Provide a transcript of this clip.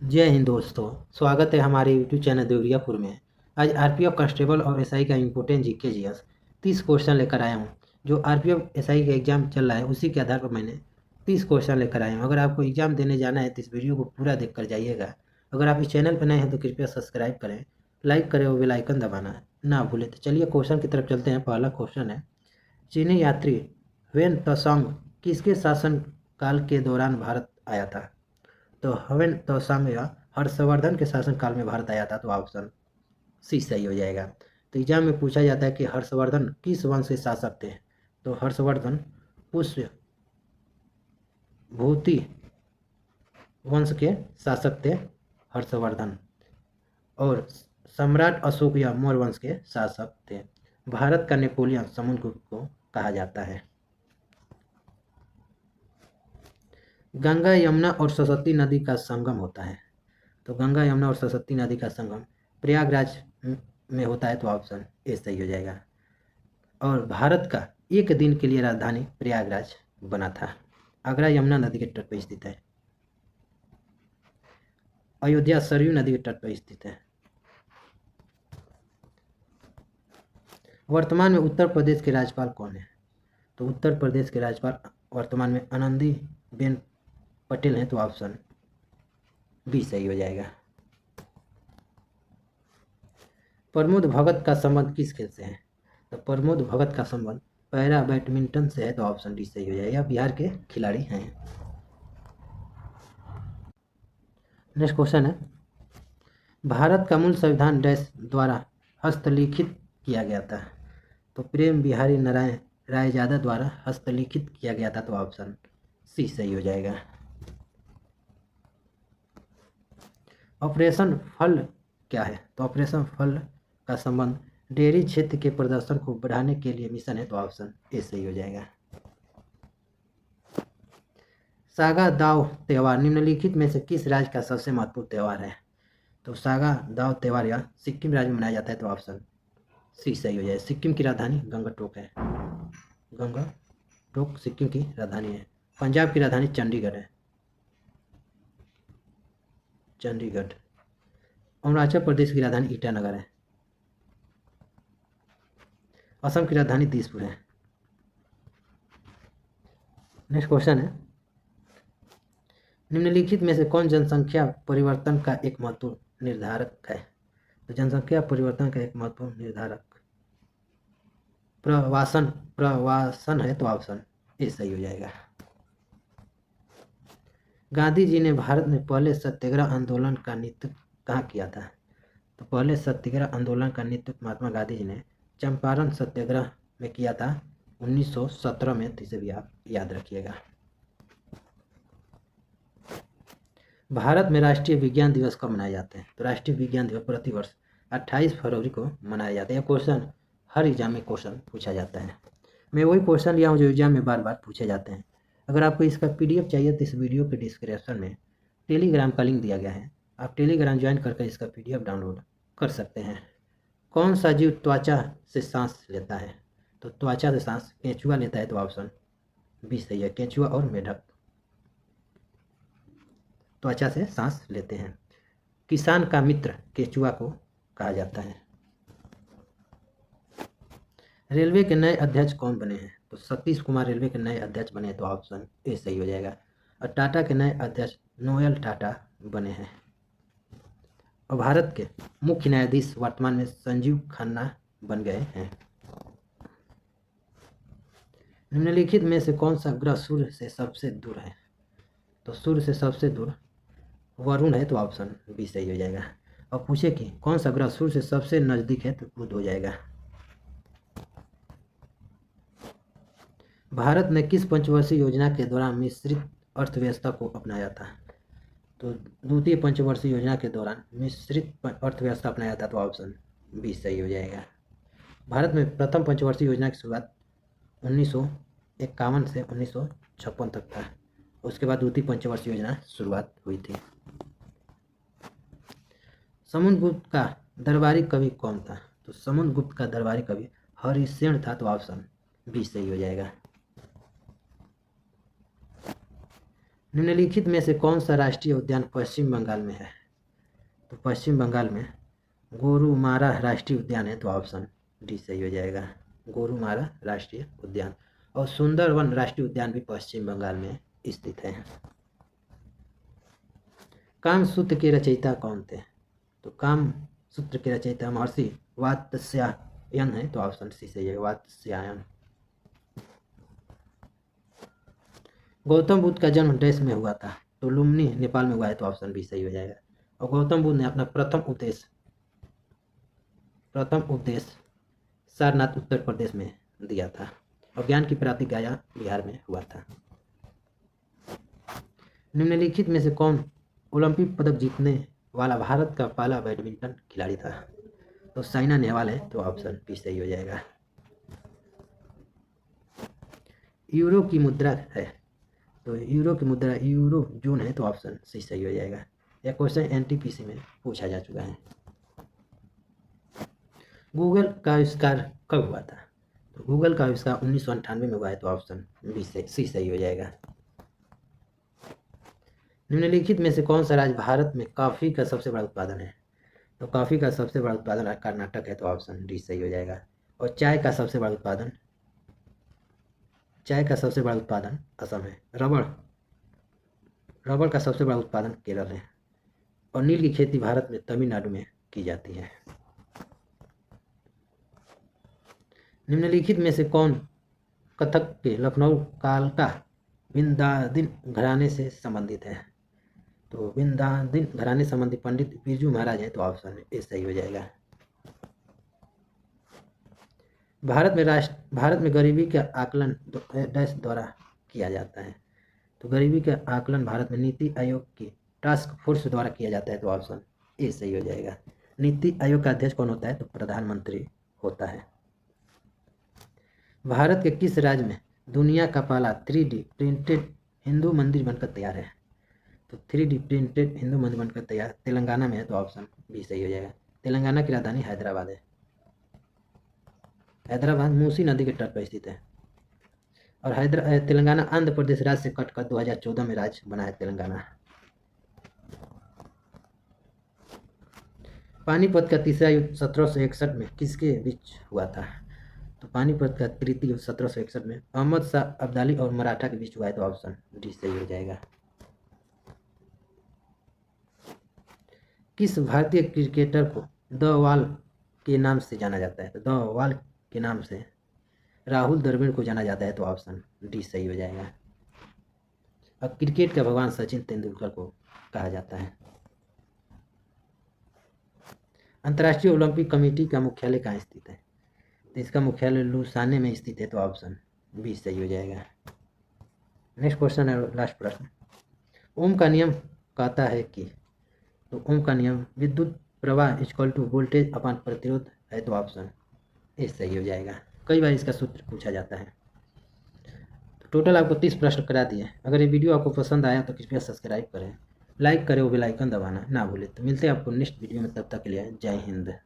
जय हिंद दोस्तों। स्वागत है हमारे यूट्यूब चैनल देवरियापुर में। आज आरपीएफ कांस्टेबल और एसआई का इम्पोर्टेंट जीके जीएस 30 क्वेश्चन लेकर आया हूँ। जो आरपीएफ एसआई का एग्जाम चल रहा है उसी के आधार पर मैंने 30 क्वेश्चन लेकर आया हूँ। अगर आपको एग्जाम देने जाना है तो इस वीडियो को पूरा देख कर जाइएगा। अगर आप इस चैनल पर नए हैं तो कृपया सब्सक्राइब करें, लाइक करें और बेल आइकन दबाना ना भूलें। तो चलिए क्वेश्चन की तरफ चलते हैं। पहला क्वेश्चन है, चीनी यात्री वेन त्सांग किसके शासन काल के दौरान भारत आया था? तो हवेन त्सांग या हर्षवर्धन के शासनकाल में भारत आया था। तो ऑप्शन सी सही हो जाएगा। तो एग्जाम में पूछा जाता है कि हर्षवर्धन किस वंश के शासक थे? तो हर्षवर्धन पुष्य भूति वंश के शासक थे हर्षवर्धन। और सम्राट अशोक या मौर्य वंश के शासक थे। भारत का नेपोलियन समुद्रगुप्त को कहा जाता है। गंगा यमुना और सरस्वती नदी का संगम होता है। तो गंगा यमुना और सरस्वती नदी का संगम प्रयागराज में होता है। तो ऑप्शन ए सही हो जाएगा। और भारत का एक दिन के लिए राजधानी प्रयागराज बना था। आगरा यमुना नदी के तट पर स्थित है। अयोध्या सरयू नदी के तट पर स्थित है। वर्तमान में उत्तर प्रदेश के राज्यपाल कौन है? तो उत्तर प्रदेश के राज्यपाल वर्तमान में आनंदी बेन पटेल हैं। तो ऑप्शन बी सही हो जाएगा। प्रमोद भगत का संबंध किस खेल से है? तो प्रमोद भगत का संबंध पैरा बैडमिंटन से है। तो ऑप्शन डी सही हो जाएगा। यह बिहार के खिलाड़ी हैं। नेक्स्ट क्वेश्चन है, भारत का मूल संविधान डैश द्वारा हस्तलिखित किया गया था? तो प्रेम बिहारी नारायण रायजादा द्वारा हस्तलिखित किया गया था। तो ऑप्शन सी सही हो जाएगा। ऑपरेशन फल क्या है? तो ऑपरेशन फल का संबंध डेयरी क्षेत्र के प्रदर्शन को बढ़ाने के लिए मिशन है। तो ऑप्शन ए सही हो जाएगा। सागा दाव त्यौहार निम्नलिखित में से किस राज्य का सबसे महत्वपूर्ण त्यौहार है? तो सागा दाव त्यौहार यह सिक्किम राज्य में मनाया जाता है। तो ऑप्शन सी सही हो जाए। सिक्किम की राजधानी गंगटोक है। गंगटोक सिक्किम की राजधानी है। पंजाब की राजधानी चंडीगढ़ है। चंडीगढ़। अरुणाचल प्रदेश की राजधानी ईटानगर है। असम की राजधानी दिसपुर है। नेक्स्ट क्वेश्चन है, निम्नलिखित में से कौन जनसंख्या परिवर्तन का एक महत्वपूर्ण निर्धारक है? तो जनसंख्या परिवर्तन का एक महत्वपूर्ण निर्धारक प्रवासन है। तो ऑप्शन ए सही हो जाएगा। गांधी जी ने भारत में पहले सत्याग्रह आंदोलन का नेतृत्व कहाँ किया था? तो पहले सत्याग्रह आंदोलन का नेतृत्व महात्मा गांधी जी ने चंपारण सत्याग्रह में किया था 1917 में। तो इसे भी आप याद रखिएगा। भारत में राष्ट्रीय विज्ञान दिवस कब मनाए जाते हैं? तो राष्ट्रीय विज्ञान दिवस प्रतिवर्ष 28 फरवरी को मनाया जाता है। यह क्वेश्चन हर एग्जाम में क्वेश्चन पूछा जाता है। मैं वही क्वेश्चन लिया हूँ जो एग्जाम में बार बार पूछे जाते हैं। अगर आपको इसका पीडीएफ चाहिए तो इस वीडियो के डिस्क्रिप्शन में टेलीग्राम का लिंक दिया गया है। आप टेलीग्राम ज्वाइन करके इसका पीडीएफ डाउनलोड कर सकते हैं। कौन सा जीव त्वचा से सांस लेता है? तो त्वचा से सांस केंचुआ लेता है। तो ऑप्शन बी सही है। केंचुआ और मेढक त्वचा से सांस लेते हैं। किसान का मित्र केंचुआ को कहा जाता है। रेलवे के नए अध्यक्ष कौन बने हैं? तो सतीश कुमार रेलवे के नए अध्यक्ष बने हैं। तो ऑप्शन ए सही हो जाएगा। और टाटा के नए अध्यक्ष नोयल टाटा बने हैं। और भारत के मुख्य न्यायाधीश वर्तमान में संजीव खन्ना बन गए हैं। निम्नलिखित में से कौन सा ग्रह सूर्य से सबसे दूर है? तो सूर्य से सबसे दूर वरुण है। तो ऑप्शन बी सही हो जाएगा। और पूछे कि कौन सा ग्रह सूर्य से सबसे नजदीक है? तो बुध हो जाएगा। भारत ने किस पंचवर्षीय योजना के दौरान मिश्रित अर्थव्यवस्था को अपनाया था? तो द्वितीय पंचवर्षीय योजना के दौरान मिश्रित अर्थव्यवस्था अपनाया था। तो ऑप्शन बी सही हो जाएगा। भारत में प्रथम पंचवर्षीय योजना की शुरुआत 1951 से 1956 तक था। उसके बाद द्वितीय पंचवर्षीय योजना शुरुआत हुई थी। समुद्रगुप्त का दरबारी कवि कौन था? तो समुद्रगुप्त का दरबारी कवि हरिसेन था। तो ऑप्शन बी सही हो जाएगा। निम्नलिखित में से कौन सा राष्ट्रीय उद्यान पश्चिम बंगाल में है? तो पश्चिम बंगाल में गोरुमारा राष्ट्रीय उद्यान है, तो ऑप्शन डी सही हो जाएगा। गोरुमारा राष्ट्रीय उद्यान और सुंदरवन राष्ट्रीय उद्यान भी पश्चिम बंगाल में स्थित है। कामसूत्र के रचयिता कौन थे? तो कामसूत्र के रचयिता महर्षि वात्स्यायन है, तो ऑप्शन सी सही है, वात्स्यायन। गौतम बुद्ध का जन्म देश में हुआ था? तो लुम्बिनी नेपाल में हुआ है, तो ऑप्शन बी सही हो जाएगा। और गौतम बुद्ध ने अपना प्रथम उपदेश सारनाथ उत्तर प्रदेश में दिया था। और ज्ञान की प्राप्ति गया बिहार में हुआ था। निम्नलिखित में से कौन ओलंपिक पदक जीतने वाला भारत का पहला बैडमिंटन खिलाड़ी था? तो साइना नेहवाल है, तो ऑप्शन बी सही हो जाएगा। यूरो की मुद्रा है, तो यूरो की मुद्रा यूरो जून है, तो ऑप्शन सी सही हो जाएगा। यह क्वेश्चन एनटीपीसी में पूछा जा चुका है। गूगल का आविष्कार कब हुआ था? तो गूगल का आविष्कार 1998 में हुआ है, तो ऑप्शन बी सी सही हो जाएगा। निम्नलिखित में से कौन सा राज्य भारत में कॉफ़ी का सबसे बड़ा उत्पादन है? तो कॉफ़ी का सबसे बड़ा उत्पादन कर्नाटक है, तो ऑप्शन डी सही हो जाएगा। और चाय का सबसे बड़ा उत्पादन असम है। रबड़ का सबसे बड़ा उत्पादन केरल है। और नील की खेती भारत में तमिलनाडु में की जाती है। निम्नलिखित में से कौन कथक के लखनऊ कालका विंध्यादिन घराने से संबंधित है? तो विंध्यादिन घराने संबंधी पंडित बिरजू महाराज है, तो ऑप्शन ए सही हो जाएगा। भारत में गरीबी का आकलन डैश द्वारा किया जाता है? तो गरीबी का आकलन भारत में नीति आयोग की टास्क फोर्स द्वारा किया जाता है, तो ऑप्शन ए सही हो जाएगा। नीति आयोग का अध्यक्ष कौन होता है? तो प्रधानमंत्री होता है। भारत के किस राज्य में दुनिया का पहला 3D प्रिंटेड हिंदू मंदिर बनकर तैयार है? तो 3D प्रिंटेड हिंदू मंदिर बनकर तैयार तेलंगाना में है, तो ऑप्शन बी सही हो जाएगा। तेलंगाना की राजधानी हैदराबाद है। हैदराबाद मूसी नदी के तट पर स्थित है। और तेलंगाना आंध्र प्रदेश राज्य से कटकर 2014 में राज्य बना है तेलंगाना। पानीपत का तीसरा युद्ध 1761 में किसके बीच हुआ था? तो पानीपत का तृतीय युद्ध 1761 में अहमद शाह अब्दाली और मराठा के बीच हुआ है, तो ऑप्शन डी सही हो जाएगा। किस भारतीय क्रिकेटर को द वॉल के नाम से जाना जाता है? तो द वॉल के नाम से राहुल द्रविड़ को जाना जाता है, तो ऑप्शन डी सही हो जाएगा। अब क्रिकेट का भगवान सचिन तेंदुलकर को कहा जाता है। अंतर्राष्ट्रीय ओलंपिक कमेटी का मुख्यालय कहाँ स्थित है? तो इसका मुख्यालय लुसाने में स्थित है, तो ऑप्शन बी सही हो जाएगा। नेक्स्ट क्वेश्चन है, लास्ट प्रश्न। ओम का नियम कहता है कि, तो ओम का नियम विद्युत प्रवाह इक्वल टू वोल्टेज अपान प्रतिरोध है, तो ऑप्शन ए सही हो जाएगा। कई बार इसका सूत्र पूछा जाता है। तो टोटल आपको 30 प्रश्न करा दिए। अगर ये वीडियो आपको पसंद आया तो कृपया सब्सक्राइब करें, लाइक करें और बेल आइकन दबाना ना भूलें। तो मिलते हैं आपको नेक्स्ट वीडियो में, तब तक के लिए जय हिंद।